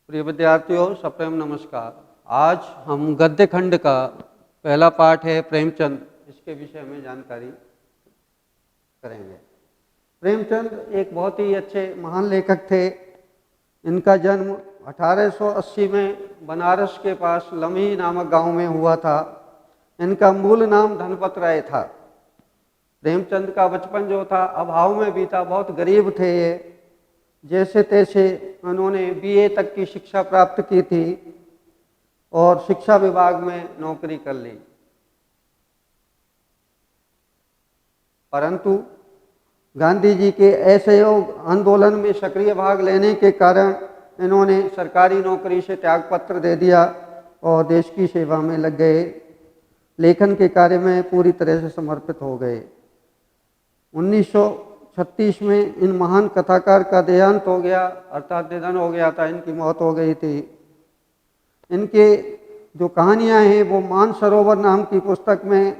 प्रिय विद्यार्थियों, सप्रेम नमस्कार। आज हम गद्य खंड का पहला पाठ है प्रेमचंद, इसके विषय में जानकारी करेंगे। प्रेमचंद एक बहुत ही अच्छे महान लेखक थे। इनका जन्म 1880 में बनारस के पास लम्ही नामक गांव में हुआ था। इनका मूल नाम धनपत राय था। प्रेमचंद का बचपन जो था अभाव में बीता, बहुत गरीब थे ये। जैसे तैसे उन्होंने बीए तक की शिक्षा प्राप्त की थी और शिक्षा विभाग में नौकरी कर ली, परंतु गांधी जी के असहयोग आंदोलन में सक्रिय भाग लेने के कारण इन्होंने सरकारी नौकरी से त्यागपत्र दे दिया और देश की सेवा में लग गए। लेखन के कार्य में पूरी तरह से समर्पित हो गए। 1936 में इन महान कथाकार का देहांत हो गया, अर्थात निधन हो गया था, इनकी मौत हो गई थी। इनके जो कहानियाँ हैं वो मानसरोवर नाम की पुस्तक में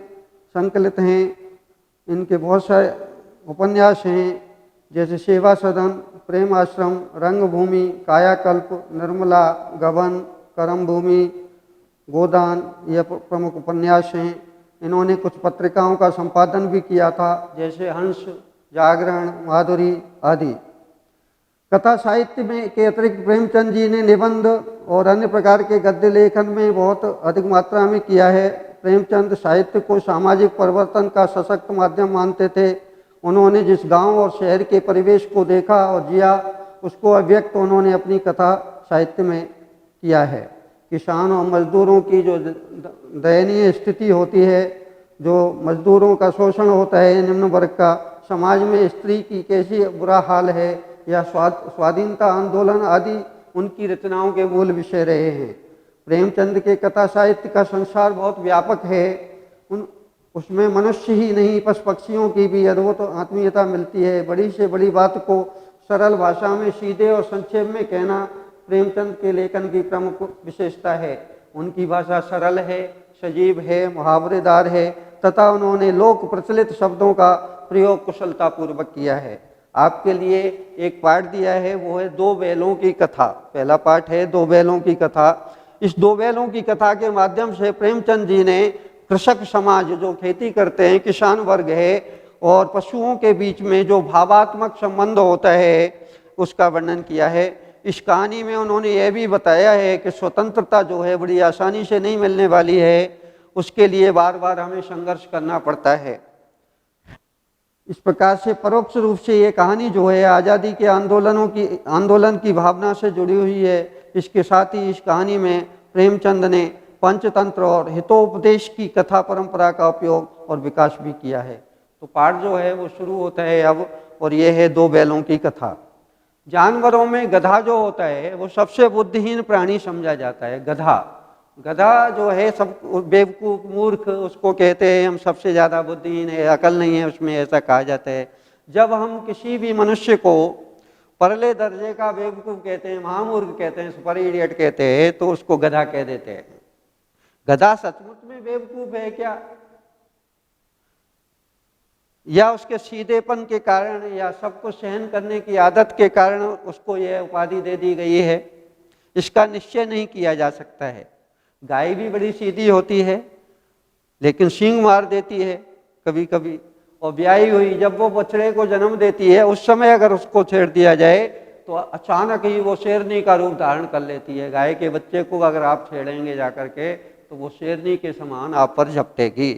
संकलित हैं। इनके बहुत सारे उपन्यास हैं, जैसे सेवा सदन, प्रेम आश्रम, रंगभूमि, कायाकल्प, निर्मला, गबन, करम भूमि, गोदान, ये प्रमुख उपन्यास हैं। इन्होंने कुछ पत्रिकाओं का संपादन भी किया था, जैसे हंस, जागरण, माधुरी आदि। कथा साहित्य में के अतिरिक्त प्रेमचंद जी ने निबंध और अन्य प्रकार के गद्य लेखन में बहुत अधिक मात्रा में किया है। प्रेमचंद साहित्य को सामाजिक परिवर्तन का सशक्त माध्यम मानते थे। उन्होंने जिस गांव और शहर के परिवेश को देखा और जिया, उसको अभिव्यक्त उन्होंने अपनी कथा साहित्य में किया है। किसान और मजदूरों की जो दयनीय स्थिति होती है, जो मजदूरों का शोषण होता है निम्न वर्ग का, समाज में स्त्री की कैसी बुरा हाल है, या स्वाधीनता आंदोलन आदि उनकी रचनाओं के मूल विषय रहे हैं। प्रेमचंद के कथा साहित्य का संसार बहुत व्यापक है। उसमें मनुष्य ही नहीं, पशु पक्षियों की भी अद्भुत आत्मीयता मिलती है। बड़ी से बड़ी बात को सरल भाषा में सीधे और संक्षेप में कहना प्रेमचंद के लेखन की प्रमुख विशेषता है। उनकी भाषा सरल है, सजीव है, मुहावरेदार है तथा उन्होंने लोक प्रचलित शब्दों का प्रयोग कुशलतापूर्वक किया है। आपके लिए एक पाठ दिया है, वो है दो बैलों की कथा। पहला पाठ है दो बैलों की कथा। इस दो बैलों की कथा के माध्यम से प्रेमचंद जी ने कृषक समाज, जो खेती करते हैं, किसान वर्ग है, और पशुओं के बीच में जो भावात्मक संबंध होता है उसका वर्णन किया है। इस कहानी में उन्होंने यह भी बताया है कि स्वतंत्रता जो है बड़ी आसानी से नहीं मिलने वाली है, उसके लिए बार बार हमें संघर्ष करना पड़ता है। इस प्रकार से परोक्ष रूप से ये कहानी जो है आज़ादी के आंदोलन की भावना से जुड़ी हुई है। इसके साथ ही इस कहानी में प्रेमचंद ने पंचतंत्र और हितोपदेश की कथा परंपरा का उपयोग और विकास भी किया है। तो पाठ जो है वो शुरू होता है अब, और ये है दो बैलों की कथा। जानवरों में गधा जो होता है वो सबसे बुद्धिहीन प्राणी समझा जाता है। गधा जो है सब बेवकूफ मूर्ख उसको कहते हैं, हम सबसे ज़्यादा बुद्धिहीन है, अकल नहीं है उसमें, ऐसा कहा जाता है। जब हम किसी भी मनुष्य को परले दर्जे का बेवकूफ कहते हैं, महामूर्ख कहते हैं, सुपर इडियट कहते हैं, तो उसको गधा कह देते हैं। गधा सचमुच में बेवकूफ है क्या, या उसके सीधेपन के कारण या सबको सहन करने की आदत के कारण उसको यह उपाधि दे दी गई है, इसका निश्चय नहीं किया जा सकता है। गाय भी बड़ी सीधी होती है लेकिन सींग मार देती है कभी कभी, और ब्याही हुई जब वो बछड़े को जन्म देती है उस समय अगर उसको छेड़ दिया जाए तो अचानक ही वो शेरनी का रूप धारण कर लेती है। गाय के बच्चे को अगर आप छेड़ेंगे जाकर के तो वो शेरनी के समान आप पर झपटेगी।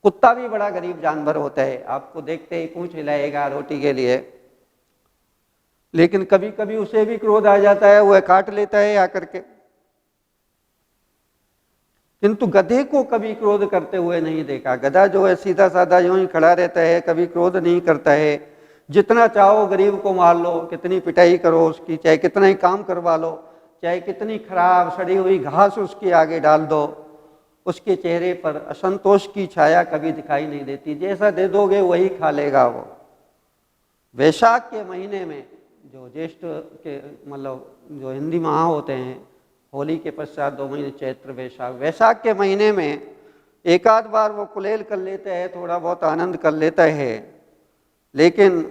कुत्ता भी बड़ा गरीब जानवर होता है, आपको देखते ही पूंछ हिलाएगा रोटी के लिए, लेकिन कभी कभी उसे भी क्रोध आ जाता है, वह काट लेता है आकर के। किंतु गधे को कभी क्रोध करते हुए नहीं देखा। गधा जो है सीधा साधा यूं ही खड़ा रहता है, कभी क्रोध नहीं करता है। जितना चाहो गरीब को मार लो, कितनी पिटाई करो उसकी, चाहे कितना ही काम करवा लो, चाहे कितनी खराब सड़ी हुई घास उसके आगे डाल दो, उसके चेहरे पर असंतोष की छाया कभी दिखाई नहीं देती। जैसा दे दोगे वही खा लेगा वो। वैशाख के महीने में, जो ज्येष्ठ के मतलब जो हिंदी माह होते हैं, होली के पश्चात 2 महीने चैत्र वैशाख के महीने में एक आध बार वो कुलेल कर लेता है, थोड़ा बहुत आनंद कर लेता है, लेकिन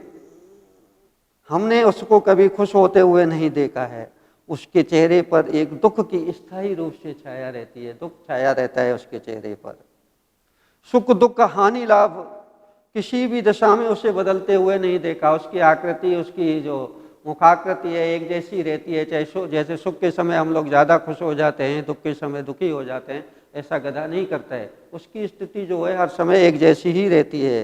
हमने उसको कभी खुश होते हुए नहीं देखा है। उसके चेहरे पर एक दुख की स्थायी रूप से छाया रहती है, दुख छाया रहता है उसके चेहरे पर। सुख दुख हानि लाभ किसी भी दशा में उसे बदलते हुए नहीं देखा। उसकी आकृति, उसकी जो मुखाकृति है एक जैसी रहती है, चाहे जैसे सुख के समय हम लोग ज़्यादा खुश हो जाते हैं, दुख के समय दुखी हो जाते हैं, ऐसा गधा नहीं करता है। उसकी स्थिति जो है हर समय एक जैसी ही रहती है।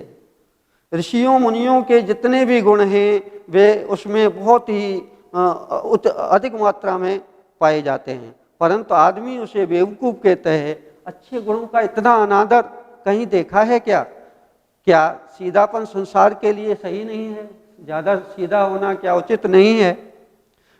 ऋषियों मुनियों के जितने भी गुण हैं वे उसमें बहुत ही अधिक मात्रा में पाए जाते हैं, परंतु आदमी उसे बेवकूफ़ कहते हैं। अच्छे गुणों का इतना अनादर कहीं देखा है क्या? क्या सीधापन संसार के लिए सही नहीं है? ज़्यादा सीधा होना क्या उचित नहीं है?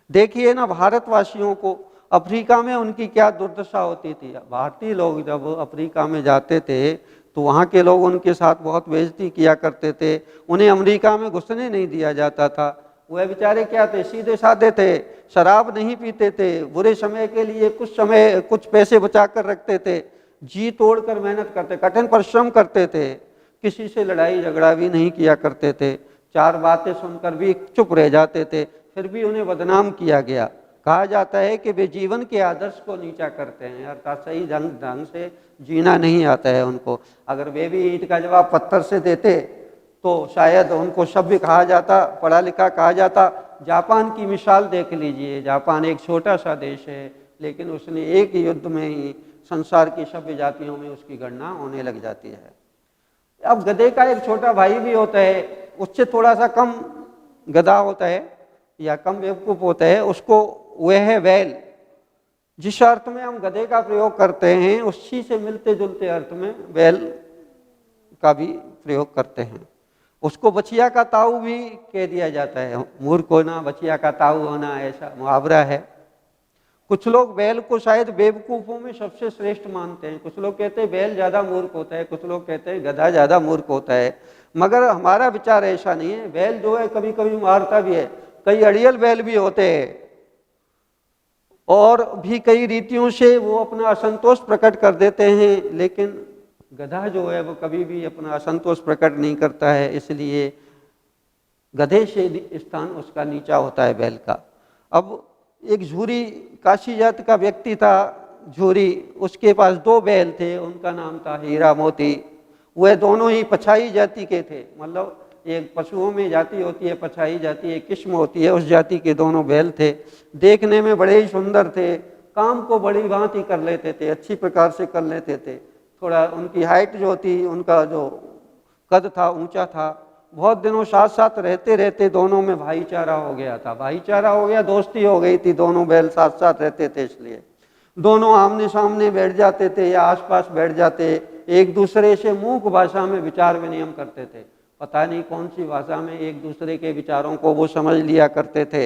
देखिए ना, भारतवासियों को अफ्रीका में उनकी क्या दुर्दशा होती थी। भारतीय लोग जब अफ्रीका में जाते थे तो वहाँ के लोग उनके साथ बहुत बेइज्जती किया करते थे, उन्हें अमेरिका में घुसने नहीं दिया जाता था। वह बेचारे क्या थे, सीधे साधे थे, शराब नहीं पीते थे, बुरे समय के लिए कुछ पैसे बचा कर रखते थे, जी तोड़ कर मेहनत करते, कठिन परिश्रम करते थे, किसी से लड़ाई झगड़ा भी नहीं किया करते थे, चार बातें सुनकर भी चुप रह जाते थे, फिर भी उन्हें बदनाम किया गया। कहा जाता है कि वे जीवन के आदर्श को नीचा करते हैं, अर्थात सही ढंग से जीना नहीं आता है उनको। अगर वे भी ईंट का जवाब पत्थर से देते तो शायद उनको सभ्य कहा जाता, पढ़ा लिखा कहा जाता। जापान की मिसाल देख लीजिए, जापान एक छोटा सा देश है, लेकिन उसने एक युद्ध में ही संसार की सभ्य जातियों में उसकी गणना होने लग जाती है। अब गधे का एक छोटा भाई भी होता है, उससे थोड़ा सा कम गधा होता है या कम बेवकूफ़ होता है, उसको वह है बैल। जिस अर्थ में हम गधे का प्रयोग करते हैं उसी से मिलते जुलते अर्थ में बैल का भी प्रयोग करते हैं। उसको बछिया का ताऊ भी कह दिया जाता है, मूर्ख होना बछिया का ताऊ होना, ऐसा मुहावरा है। कुछ लोग बैल को शायद बेवकूफ़ों में सबसे श्रेष्ठ मानते हैं, कुछ लोग कहते हैं बैल ज़्यादा मूर्ख होता है, कुछ लोग कहते हैं गधा ज़्यादा मूर्ख होता है, मगर हमारा विचार ऐसा नहीं है। बैल जो है कभी कभी मारता भी है, कई अड़ियल बैल भी होते हैं और भी कई रीतियों से वो अपना असंतोष प्रकट कर देते हैं, लेकिन गधा जो है वो कभी भी अपना असंतोष प्रकट नहीं करता है, इसलिए गधे से स्थान उसका नीचा होता है बैल का। अब एक झूरी काशी जात का व्यक्ति था, झूरी, उसके पास दो बैल थे, उनका नाम था हीरा मोती। वह दोनों ही पछाई जाति के थे, मतलब एक पशुओं में जाति होती है पछाई जाति, एक किस्म होती है, उस जाति के दोनों बैल थे। देखने में बड़े ही सुंदर थे, काम को बड़ी भांति कर लेते थे, अच्छी प्रकार से कर लेते थे। थोड़ा उनकी हाइट जो थी, उनका जो कद था ऊंचा था। बहुत दिनों साथ साथ रहते रहते दोनों में भाईचारा हो गया था, भाईचारा हो गया, दोस्ती हो गई थी। दोनों बैल साथ साथ रहते थे, इसलिए दोनों आमने सामने बैठ जाते थे या आसपास बैठ जाते, एक दूसरे से मूक भाषा में विचार विनिमय करते थे। पता नहीं कौन सी भाषा में एक दूसरे के विचारों को वो समझ लिया करते थे।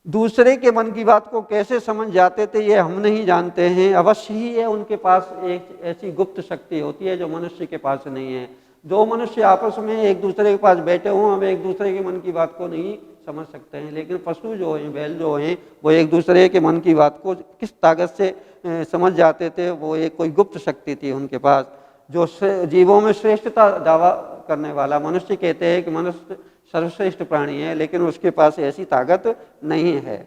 दूसरे के मन की बात को कैसे समझ जाते थे ये हम नहीं जानते हैं, अवश्य ही है उनके पास एक ऐसी गुप्त शक्ति होती है जो मनुष्य के पास नहीं है। जो मनुष्य आपस में एक दूसरे के पास बैठे हों, हम एक दूसरे के मन की बात को नहीं समझ सकते हैं, लेकिन पशु जो हैं, बैल जो हैं, वो एक दूसरे के मन की बात को किस ताकत से समझ जाते थे। वो एक कोई गुप्त शक्ति थी उनके पास, जो जीवों में श्रेष्ठता दावा करने वाला। मनुष्य कहते हैं कि मनुष्य सर्वश्रेष्ठ प्राणी है, लेकिन उसके पास ऐसी ताकत नहीं है।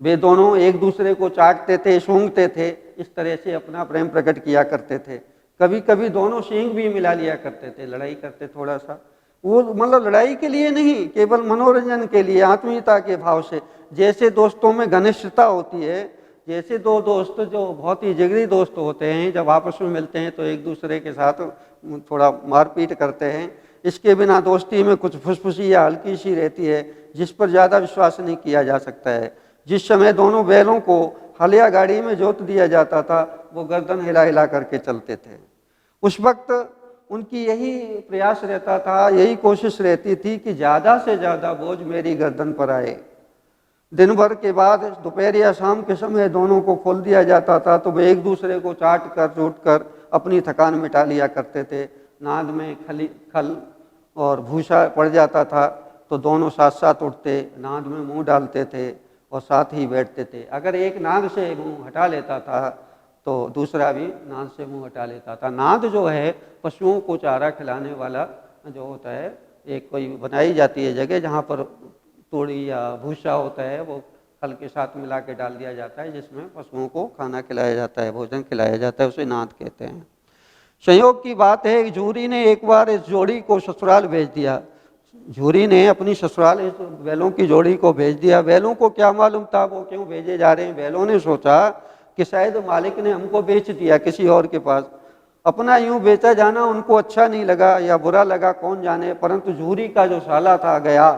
वे दोनों एक दूसरे को चाटते थे, सूंघते थे, इस तरह से अपना प्रेम प्रकट किया करते थे। कभी कभी दोनों सींग भी मिला लिया करते थे, लड़ाई करते थोड़ा सा, वो मतलब लड़ाई के लिए नहीं, केवल मनोरंजन के लिए, आत्मीयता के भाव से। जैसे दोस्तों में घनिष्ठता होती है, जैसे दो दोस्त जो बहुत ही जिगरी दोस्त होते हैं, जब आपस में मिलते हैं तो एक दूसरे के साथ थोड़ा मारपीट करते हैं, इसके बिना दोस्ती में कुछ फुसफुसी या हल्की सी रहती है, जिस पर ज़्यादा विश्वास नहीं किया जा सकता है। जिस समय दोनों बैलों को हल या गाड़ी में जोत दिया जाता था, वो गर्दन हिला हिला करके चलते थे। उस वक्त उनकी यही प्रयास रहता था, यही कोशिश रहती थी कि ज़्यादा से ज़्यादा बोझ मेरी गर्दन पर आए। दिन भर के बाद दोपहर या शाम के समय दोनों को खोल दिया जाता था, तो वे एक दूसरे को चाट कर चूट कर अपनी थकान मिटा लिया करते थे। नाद में खल और भूसा पड़ जाता था तो दोनों साथ साथ उठते, नाद में मुंह डालते थे और साथ ही बैठते थे। अगर एक नाद से मुंह हटा लेता था तो दूसरा भी नाद से मुंह हटा लेता था। नाद जो है पशुओं को चारा खिलाने वाला जो होता है, एक कोई बनाई जाती है जगह जहाँ पर तोड़ी या भूसा होता है वो खल के साथ मिला के डाल दिया जाता है, जिसमें पशुओं को खाना खिलाया जाता है, भोजन खिलाया जाता है, उसे नाद कहते हैं। संयोग की बात है कि झूरी ने एक बार इस जोड़ी को ससुराल भेज दिया। झूरी ने अपनी ससुराल इस बैलों की जोड़ी को भेज दिया। बैलों को क्या मालूम था वो क्यों भेजे जा रहे हैं। बैलों ने सोचा कि शायद मालिक ने हमको बेच दिया किसी और के पास। अपना यूं बेचा जाना उनको अच्छा नहीं लगा या बुरा लगा, कौन जाने, परंतु झूरी का जो साला था गया,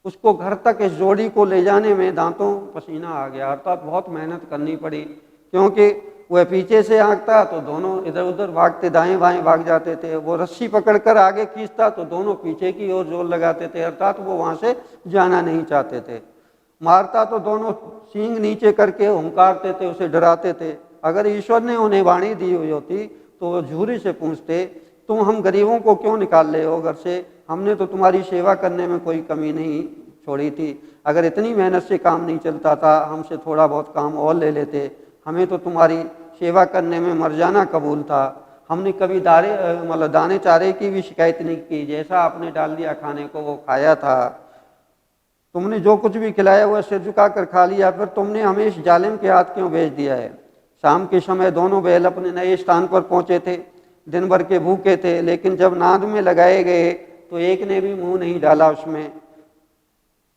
उसको घर तक इस जोड़ी को ले जाने में दांतों पसीना आ गया, अर्थात बहुत मेहनत करनी पड़ी, क्योंकि वह पीछे से हाँकता तो दोनों इधर उधर भागते, दाएं बाएं भाग जाते थे। वो रस्सी पकड़कर आगे खींचता तो दोनों पीछे की ओर जोर लगाते थे, अर्थात वो वहाँ से जाना नहीं चाहते थे। मारता तो दोनों सींग नीचे करके हुंकारते थे, उसे डराते थे। अगर ईश्वर ने उन्हें वाणी दी हुई होती तो वो झूरी से पूछते, तुम हम गरीबों को क्यों निकाल रहे हो घर से? हमने तो तुम्हारी सेवा करने में कोई कमी नहीं छोड़ी थी। अगर इतनी मेहनत से काम नहीं चलता था, हमसे थोड़ा बहुत काम और ले लेते। हमें तो तुम्हारी सेवा करने में मर जाना कबूल था। हमने कभी दाने चारे की भी शिकायत नहीं की, जैसा आपने डाल दिया खाने को वो खाया था। तुमने जो कुछ भी खिलाया हुआ सिर झुका कर खा लिया, फिर तुमने हमें इस जालिम के हाथ क्यों भेज दिया है? शाम के समय दोनों बैल अपने नए स्थान पर पहुंचे थे। दिन भर के भूखे थे, लेकिन जब नाद में लगाए गए तो एक ने भी मुंह नहीं डाला उसमें।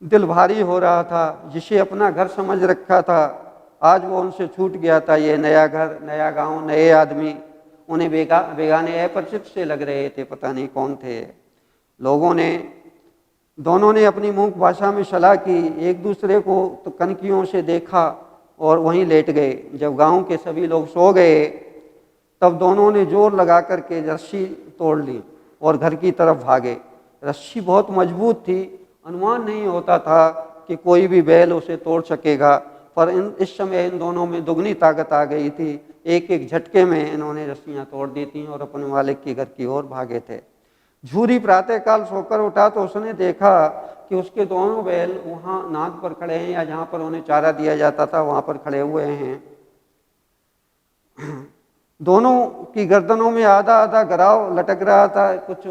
दिल भारी हो रहा था। जिसे अपना घर समझ रखा था, आज वो उनसे छूट गया था। ये नया घर, नया गांव, नए आदमी उन्हें बेगाने अपरिचित से लग रहे थे, पता नहीं कौन थे। दोनों ने अपनी मूक भाषा में सलाह की, एक दूसरे को तो कनकियों से देखा और वहीं लेट गए। जब गांव के सभी लोग सो गए तब दोनों ने जोर लगा करके रस्सी तोड़ ली और घर की तरफ भागे। रस्सी बहुत मजबूत थी, अनुमान नहीं होता था कि कोई भी बैल उसे तोड़ सकेगा, पर इस समय इन दोनों में दुगनी ताकत आ गई थी। एक एक झटके में इन्होंने रस्सियां तोड़ दी थी और अपने मालिक के घर की ओर भागे थे। झूरी प्रातःकाल सोकर उठा तो उसने देखा कि उसके दोनों बैल वहाँ नाद पर खड़े हैं, या जहाँ पर उन्हें चारा दिया जाता था वहाँ पर खड़े हुए हैं। दोनों की गर्दनों में आधा आधा गराव लटक रहा था। कुछ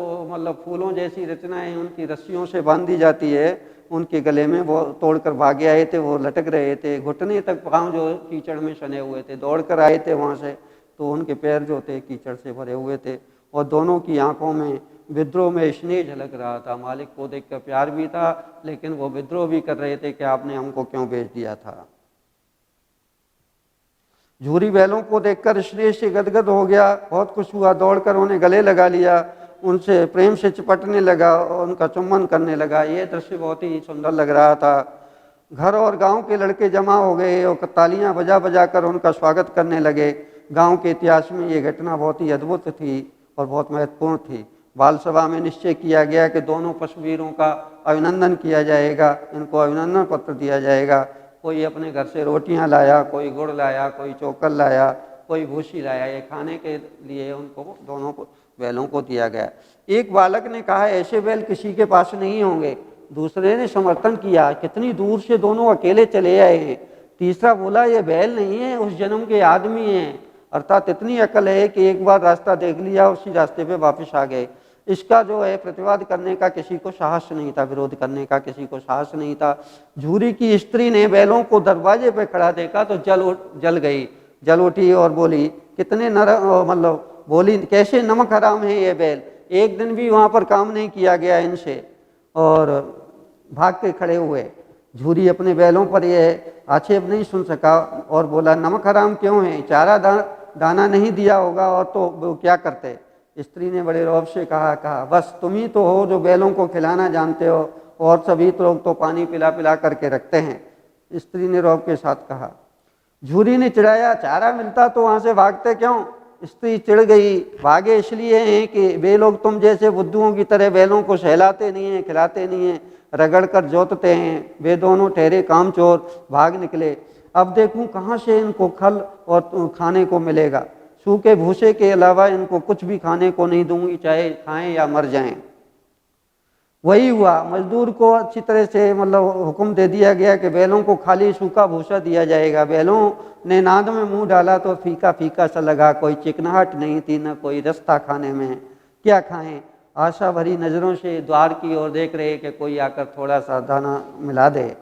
फूलों जैसी रचनाएं उनकी रस्सियों से बांध दी जाती है उनके गले में, वो तोड़कर भागे आए थे, वो लटक रहे थे। घुटने तक पांव जो कीचड़ में सने हुए थे, दौड़कर आए थे वहाँ से, तो उनके पैर जो थे कीचड़ से भरे हुए थे। और दोनों की आंखों में विद्रोह में स्नेह झलक रहा था। मालिक को देखकर प्यार भी था, लेकिन वो विद्रोह भी कर रहे थे कि आपने हमको क्यों बेच दिया था। झूरी बैलों को देखकर स्नेह से गदगद हो गया, बहुत खुश हुआ, दौड़कर उन्हें गले लगा लिया, उनसे प्रेम से चिपटने लगा और उनका चुम्बन करने लगा। ये दृश्य बहुत ही सुंदर लग रहा था। घर और गांव के लड़के जमा हो गए और तालियां बजा बजा कर उनका स्वागत करने लगे। गांव के इतिहास में ये घटना बहुत ही अद्भुत थी और बहुत महत्वपूर्ण थी। बाल सभा में निश्चय किया गया कि दोनों पशुवीरों का अभिनंदन किया जाएगा, इनको अभिनंदन पत्र दिया जाएगा। कोई अपने घर से रोटियां लाया, कोई गुड़ लाया, कोई चोकर लाया, कोई भूसी लाया। ये खाने के लिए उनको दोनों बैलों को दिया गया। एक बालक ने कहा, ऐसे बैल किसी के पास नहीं होंगे। दूसरे ने समर्थन किया, कितनी दूर से दोनों अकेले चले आए हैं। तीसरा बोला, ये बैल नहीं है, उस जन्म के आदमी हैं, अर्थात इतनी अकल है कि एक बार रास्ता देख लिया, उसी रास्ते पे वापस आ गए। इसका जो है प्रतिवाद करने का किसी को साहस नहीं था, विरोध करने का किसी को साहस नहीं था। झूरी की स्त्री ने बैलों को दरवाजे पे खड़ा देखा तो जल उठी और बोली, कितने बोली, कैसे नमक हराम है ये बैल, एक दिन भी वहाँ पर काम नहीं किया गया इनसे, और भाग के खड़े हुए। झूरी अपने बैलों पर यह आक्षेप नहीं सुन सका और बोला, नमक हराम क्यों है? चारा दाना नहीं दिया होगा और तो वो क्या करते? स्त्री ने बड़े रौब से कहा, बस तुम ही तो हो जो बैलों को खिलाना जानते हो, और सभी लोग तो पानी पिला पिला करके रखते हैं। स्त्री ने रौब के साथ कहा। झूरी ने चिढ़ाया, चारा मिलता तो वहाँ से भागते क्यों? स्त्री चिढ़ गई, भागे इसलिए हैं कि वे लोग तुम जैसे बुद्धुओं की तरह बैलों को सहलाते नहीं हैं, खिलाते नहीं हैं, रगड़ कर जोतते हैं। वे दोनों ठहरे कामचोर भाग निकले। अब देखूं कहाँ से इनको खल और खाने को मिलेगा। सूखे भूसे के अलावा इनको कुछ भी खाने को नहीं दूंगी, चाहे खाएं या मर जाएं। वही हुआ। मजदूर को अच्छी तरह से हुक्म दे दिया गया कि बैलों को खाली सूखा भूसा दिया जाएगा। बैलों ने नाद में मुंह डाला तो फीका फीका सा लगा, कोई चिकनाहट नहीं थी, न कोई रस था खाने में। क्या खाएं? आशा भरी नज़रों से द्वार की ओर देख रहे कि कोई आकर थोड़ा सा दाना मिला दे।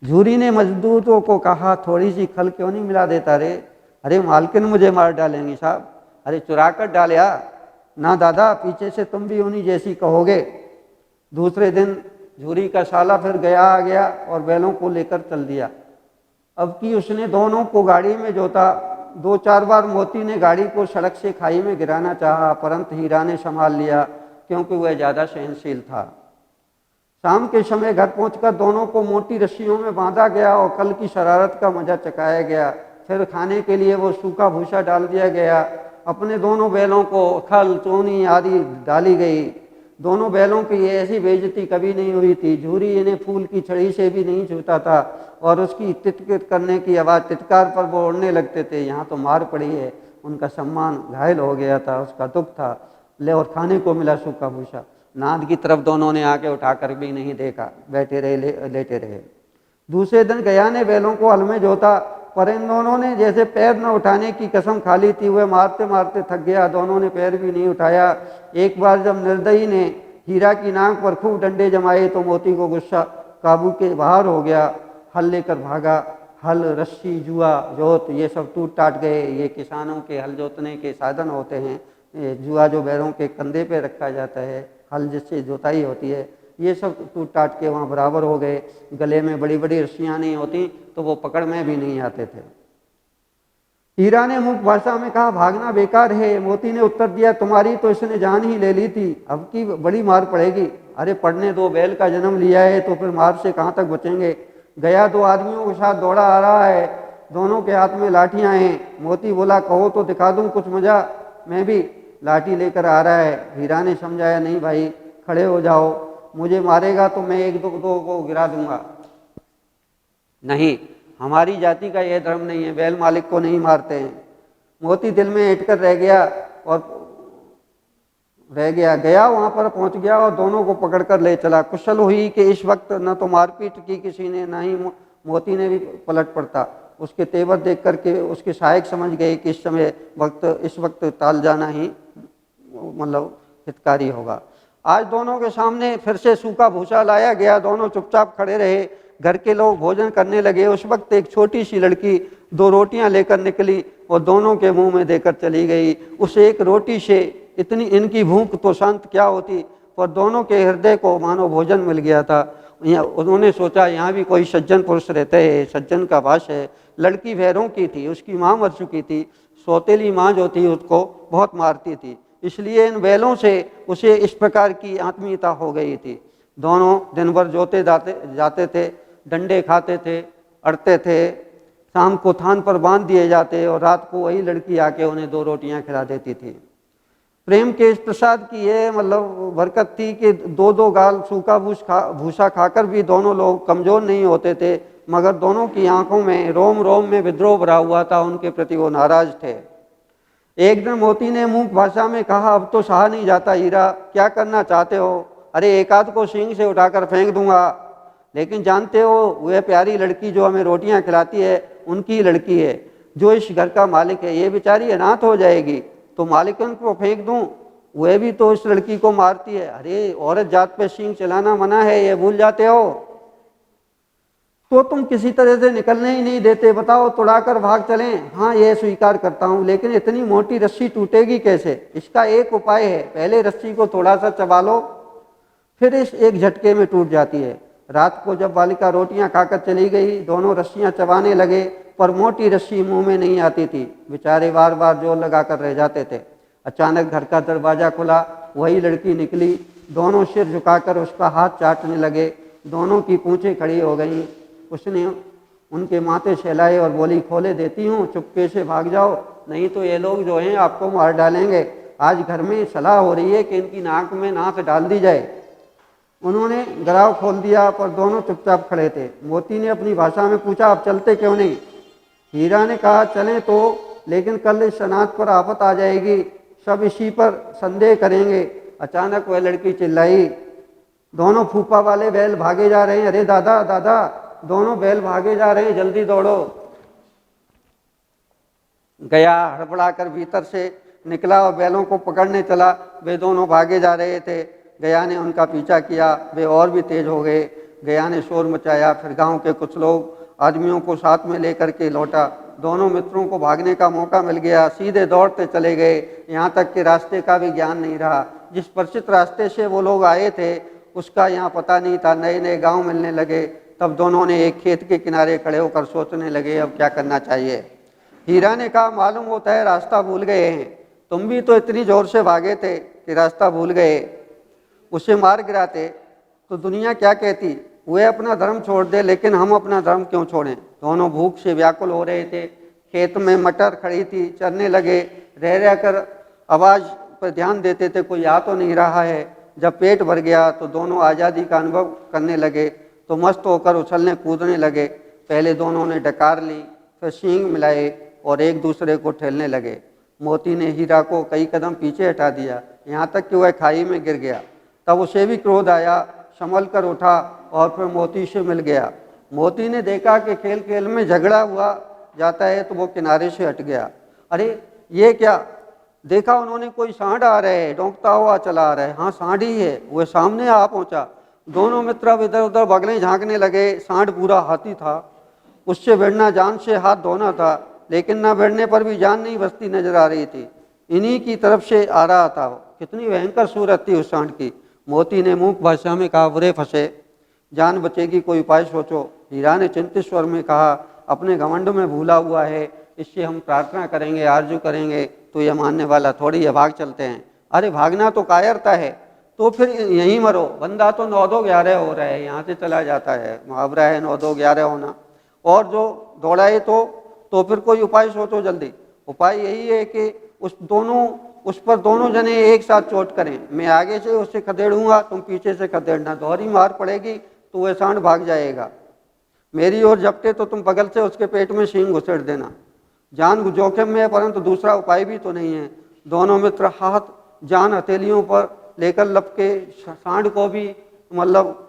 झूरी ने मजदूरों को कहा, थोड़ी सी खल क्यों नहीं मिला देता रे? अरे मालकिन मुझे मार डालेंगी साहब। अरे चुरा कर डालिया ना दादा, पीछे से तुम भी उन्हीं जैसी कहोगे। दूसरे दिन झूरी का साला फिर गया आ गया और बैलों को लेकर चल दिया। अब की उसने दोनों को गाड़ी में जोता। 2-4 बार मोती ने गाड़ी को सड़क से खाई में गिराना चाहा, परंतु हीरा ने संभाल लिया क्योंकि वह ज़्यादा सहनशील था। शाम के समय घर पहुंचकर दोनों को मोटी रस्सियों में बांधा गया और कल की शरारत का मजा चखाया गया। फिर खाने के लिए वो सूखा भूसा डाल दिया गया। अपने दोनों बैलों को खल चोनी आदि डाली गई। दोनों बैलों की ऐसी बेइज्जती कभी नहीं हुई थी। झूरी इन्हें फूल की छड़ी से भी नहीं छूता था और उसकी टिटकिट करने की आवाज़ टिटकार पर वो उड़ने लगते थे। यहाँ तो मार पड़ी है। उनका सम्मान घायल हो गया था, उसका दुख था। ले और खाने को मिला सूखा भूसा। नाद की तरफ दोनों ने आके उठाकर भी नहीं देखा, बैठे रहे, लेटे रहे। दूसरे दिन गया ने बैलों को हल में जोता, पर इन दोनों ने जैसे पैर न उठाने की कसम खा ली थी। वह मारते मारते थक गया, दोनों ने पैर भी नहीं उठाया। एक बार जब निर्दयी ने हीरा की नाक पर खूब डंडे जमाए तो मोती को गुस्सा काबू के बाहर हो गया। हल लेकर भागा। हल, रस्सी, जुआ, जोत ये सब टूट टाट गए। ये किसानों के हल जोतने के साधन होते हैं। जुआ जो बैलों के कंधे पे रखा जाता है, हल जिससे जोताई होती है, ये सब टूट टाट के वहाँ बराबर हो गए। गले में बड़ी बड़ी रस्सियाँ नहीं होती तो वो पकड़ में भी नहीं आते थे। हीरा ने मूक भाषा में कहा, भागना बेकार है। मोती ने उत्तर दिया, तुम्हारी तो इसने जान ही ले ली थी, अब की बड़ी मार पड़ेगी। अरे पढ़ने दो, बैल का जन्म लिया है तो फिर मार से कहाँ तक बचेंगे। गया 2 आदमियों के साथ दौड़ा आ रहा है, दोनों के हाथ में लाठियाँ हैं। मोती बोला, कहो तो दिखा दूँ कुछ मजा, मैं भी लाठी लेकर आ रहा है। हीरा ने समझाया, नहीं भाई खड़े हो जाओ, मुझे मारेगा तो मैं 1-2 को गिरा दूंगा। नहीं, हमारी जाति का यह धर्म नहीं है, बैल मालिक को नहीं मारते हैं। मोती दिल में ऐंठकर रह गया वहां पर पहुंच गया और दोनों को पकड़कर ले चला। कुशल हुई कि इस वक्त न तो मारपीट की किसी ने, न ही मोती ने भी पलट पड़ता। उसके तेवर देख करके उसके सहायक समझ गए कि इस वक्त टाल जाना ही मतलब हितकारी होगा। आज दोनों के सामने फिर से सूखा भूसा लाया गया। दोनों चुपचाप खड़े रहे। घर के लोग भोजन करने लगे। उस वक्त एक छोटी सी लड़की 2 रोटियां लेकर निकली और दोनों के मुंह में देकर चली गई। उस एक रोटी से इतनी इनकी भूख तो शांत क्या होती, पर दोनों के हृदय को मानो भोजन मिल गया था। उन्होंने सोचा, यहाँ भी कोई सज्जन पुरुष रहते हैं, सज्जन का वास है। लड़की भैरों की थी, उसकी माँ मर चुकी थी। सौतेली माँ जो थी उसको बहुत मारती थी, इसलिए इन बैलों से उसे इस प्रकार की आत्मीयता हो गई थी। दोनों दिन भर जोते जाते थे, डंडे खाते थे, अड़ते थे। शाम को थान पर बांध दिए जाते और रात को वही लड़की आके उन्हें 2 रोटियां खिला देती थी। प्रेम के इस प्रसाद की ये मतलब बरकत थी कि 2-2 गाल सूखा भूसा खाकर भी दोनों लोग कमज़ोर नहीं होते थे, मगर दोनों की आंखों में रोम रोम में विद्रोह भरा हुआ था। उनके प्रति वो नाराज थे। एक दिन मोती ने मूक भाषा में कहा, अब तो सहा नहीं जाता हीरा, क्या करना चाहते हो? अरे एक आध को सींग से उठाकर फेंक दूंगा, लेकिन जानते हो वह प्यारी लड़की जो हमें रोटियां खिलाती है उनकी लड़की है, जो इस घर का मालिक है। ये बेचारी अनाथ हो जाएगी तो मालिकन को फेंक दूं, वह भी तो इस लड़की को मारती है। अरे औरत जात पे सींग चलाना मना है, ये भूल जाते हो? तो तुम किसी तरह से निकलने ही नहीं देते, बताओ तुड़ाकर भाग चलें? हाँ ये स्वीकार करता हूँ, लेकिन इतनी मोटी रस्सी टूटेगी कैसे? इसका एक उपाय है, पहले रस्सी को थोड़ा सा चबा लो, फिर इस एक झटके में टूट जाती है। रात को जब बालिका रोटियां खाकर चली गई, दोनों रस्सियां चबाने लगे, पर मोटी रस्सी मुंह में नहीं आती थी। बेचारे बार बार जोर लगाकर रह जाते थे। अचानक घर का दरवाजा खुला, वही लड़की निकली। दोनों सिर झुकाकर उसका हाथ चाटने लगे। दोनों की पूंछें खड़ी हो गईं। उसने उनके माथे सहलाए और बोली, खोले देती हूँ, चुपके से भाग जाओ, नहीं तो ये लोग जो हैं आपको मार डालेंगे। आज घर में सलाह हो रही है कि इनकी नाक में नाक डाल दी जाए। उन्होंने गराव खोल दिया, पर दोनों चुपचाप खड़े थे। मोती ने अपनी भाषा में पूछा, आप चलते क्यों नहीं? हीरा ने कहा, चलें तो, लेकिन कल इस सनात पर आफत आ जाएगी, सब इसी पर संदेह करेंगे। अचानक वह लड़की चिल्लाई, दोनों फूफा वाले बैल भागे जा रहे हैं। अरे दादा दादा, दोनों बैल भागे जा रहे हैं, जल्दी दौड़ो। गया हड़बड़ाकर भीतर से निकला और बैलों को पकड़ने चला। वे दोनों भागे जा रहे थे। गया ने उनका पीछा किया, वे और भी तेज हो गए। गया ने शोर मचाया, फिर गांव के कुछ लोग आदमियों को साथ में लेकर के लौटा। दोनों मित्रों को भागने का मौका मिल गया, सीधे दौड़ते चले गए, यहाँ तक कि रास्ते का भी ज्ञान नहीं रहा। जिस परिचित रास्ते से वो लोग आए थे उसका यहाँ पता नहीं था। नए नए गांव मिलने लगे। तब दोनों ने एक खेत के किनारे खड़े होकर सोचने लगे अब क्या करना चाहिए। हीरा ने कहा, मालूम होता है रास्ता भूल गए हैं। तुम भी तो इतनी जोर से भागे थे कि रास्ता भूल गए। उसे मार गिराते तो दुनिया क्या कहती। वे अपना धर्म छोड़ दे, लेकिन हम अपना धर्म क्यों छोड़ें। दोनों भूख से व्याकुल हो रहे थे। खेत में मटर खड़ी थी, चरने लगे। रह रह कर आवाज़ पर ध्यान देते थे, कोई आ तो नहीं रहा है। जब पेट भर गया तो दोनों आज़ादी का अनुभव करने लगे, तो मस्त होकर उछलने कूदने लगे। पहले दोनों ने डकार ली, फिर सींग मिलाए और एक दूसरे को ठेलने लगे। मोती ने हीरा को कई कदम पीछे हटा दिया, यहाँ तक कि वह खाई में गिर गया। तब उसे भी क्रोध आया, संभल कर उठा और फिर मोती से मिल गया। मोती ने देखा कि खेल खेल में झगड़ा हुआ जाता है, तो वो किनारे से हट गया। अरे ये क्या, देखा उन्होंने कोई सांड आ रहा है, डोंकता हुआ चला आ रहा है। हाँ सांड ही है। वह सामने आ पहुंचा। दोनों मित्र अब इधर उधर बगलें झांकने लगे। सांड पूरा हाथी था, उससे भिड़ना जान से हाथ धोना था, लेकिन ना भिड़ने पर भी जान नहीं बचती नजर आ रही थी। इन्हीं की तरफ से आ रहा था। कितनी भयंकर सूरत थी उस सांड की। मोती ने मूक भाषा में कहा, बुरे फंसे, जान बचेगी, कोई उपाय सोचो। हीरा ने चिंतित स्वर में कहा, अपने घमंड में भूला हुआ है, इससे हम प्रार्थना करेंगे, आरजू करेंगे तो यह मानने वाला थोड़ी है, भाग चलते हैं। अरे भागना तो कायरता है, तो फिर यहीं मरो। बंदा तो 9-2-11 हो रहा है, यहाँ से चला जाता है, मुहावरा है 9-2-11 होना। और जो दौड़ाए तो फिर कोई उपाय सोचो जल्दी। उपाय यही है कि उस पर दोनों जने एक साथ चोट करें। मैं आगे से उससे खदेड़ूंगा, तुम पीछे से खदेड़ना। दोहरी मार पड़ेगी तो वह सांड भाग जाएगा। मेरी ओर झपटे तो तुम बगल से उसके पेट में सींग घुसेड़ देना। जान जोखिम में है, परंतु दूसरा उपाय भी तो नहीं है। दोनों मित्र हाथ जान हथेलियों पर लेकर लपके। सांड को भी मतलब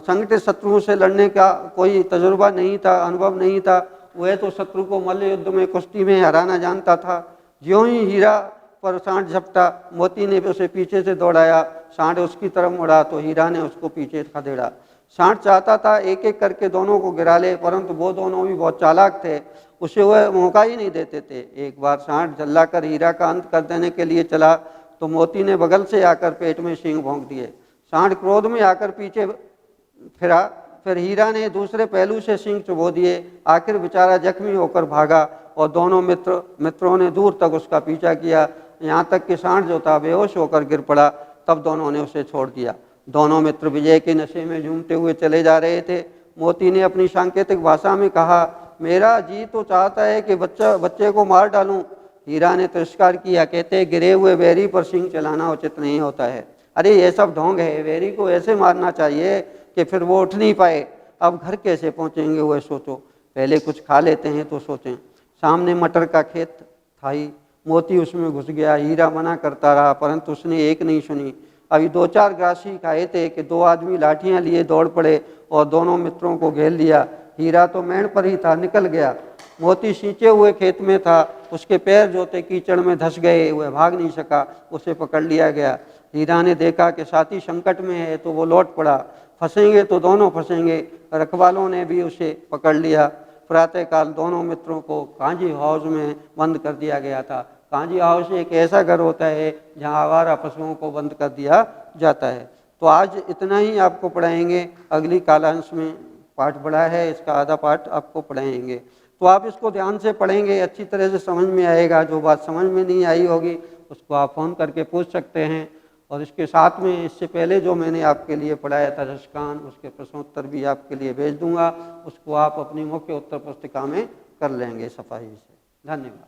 संगठित शत्रुओं से लड़ने का कोई तजुर्बा नहीं था, अनुभव नहीं था। वह तो शत्रु को मल्ल युद्ध में, कुश्ती में हराना जानता था। ज्यों ही हीरा पर सांड झपटा, मोती ने उसे पीछे से दौड़ाया। सांड उसकी तरफ मुड़ा तो हीरा ने उसको पीछे खदेड़ा। सांड चाहता था एक एक करके दोनों को गिरा ले, परंतु वो दोनों भी बहुत चालाक थे, उसे वह मौका ही नहीं देते थे। एक बार सांड झल्लाकर हीरा का अंत कर देने के लिए चला तो मोती ने बगल से आकर पेट में सींग भोंक दिए। सांड क्रोध में आकर पीछे फिरा, फिर हीरा ने दूसरे पहलू से सींग चुभो दिए। आखिर बेचारा जख्मी होकर भागा और दोनों मित्रों ने दूर तक उसका पीछा किया, यहाँ तक कि सांड जो था बेहोश होकर गिर पड़ा। तब दोनों ने उसे छोड़ दिया। दोनों मित्र विजय के नशे में झूमते हुए चले जा रहे थे। मोती ने अपनी सांकेतिक भाषा में कहा, मेरा जी तो चाहता है कि बच्चे को मार डालूं। हीरा ने तिरस्कार किया, कहते गिरे हुए बैरी पर सींग चलाना उचित नहीं होता है। अरे ये सब ढोंग है, बैरी को ऐसे मारना चाहिए कि फिर वो उठ नहीं पाए। अब घर कैसे पहुंचेंगे वह सोचो, पहले कुछ खा लेते हैं तो सोचें। सामने मटर का खेत था ही, मोती उसमें घुस गया। हीरा मना करता रहा, परंतु उसने एक नहीं सुनी। अभी 2-4 ग्रास ही खाए थे कि 2 आदमी लाठियां लिए दौड़ पड़े और दोनों मित्रों को घेर लिया। हीरा तो मैण पर ही था, निकल गया। मोती सींचे हुए खेत में था, उसके पैर जो थे कीचड़ में धंस गए, वह भाग नहीं सका, उसे पकड़ लिया गया। हीरा ने देखा कि साथी संकट में है तो वो लौट पड़ा, फंसेंगे तो दोनों फंसेंगे। रखवालों ने भी उसे पकड़ लिया। प्रातःकाल दोनों मित्रों को कांजी हाउस में बंद कर दिया गया था। कांजी हाउस एक ऐसा घर होता है जहां आवारा पशुओं को बंद कर दिया जाता है। तो आज इतना ही आपको पढ़ाएंगे। अगली कालांश में पाठ बड़ा है, इसका आधा पाठ आपको पढ़ाएंगे, तो आप इसको ध्यान से पढ़ेंगे, अच्छी तरह से समझ में आएगा। जो बात समझ में नहीं आई होगी उसको आप फ़ोन करके पूछ सकते हैं। और इसके साथ में इससे पहले जो मैंने आपके लिए पढ़ाया था दशकान, उसके प्रश्नोत्तर भी आपके लिए भेज दूंगा। उसको आप अपनी मुख्य उत्तर पुस्तिका में कर लेंगे सफाई से। धन्यवाद।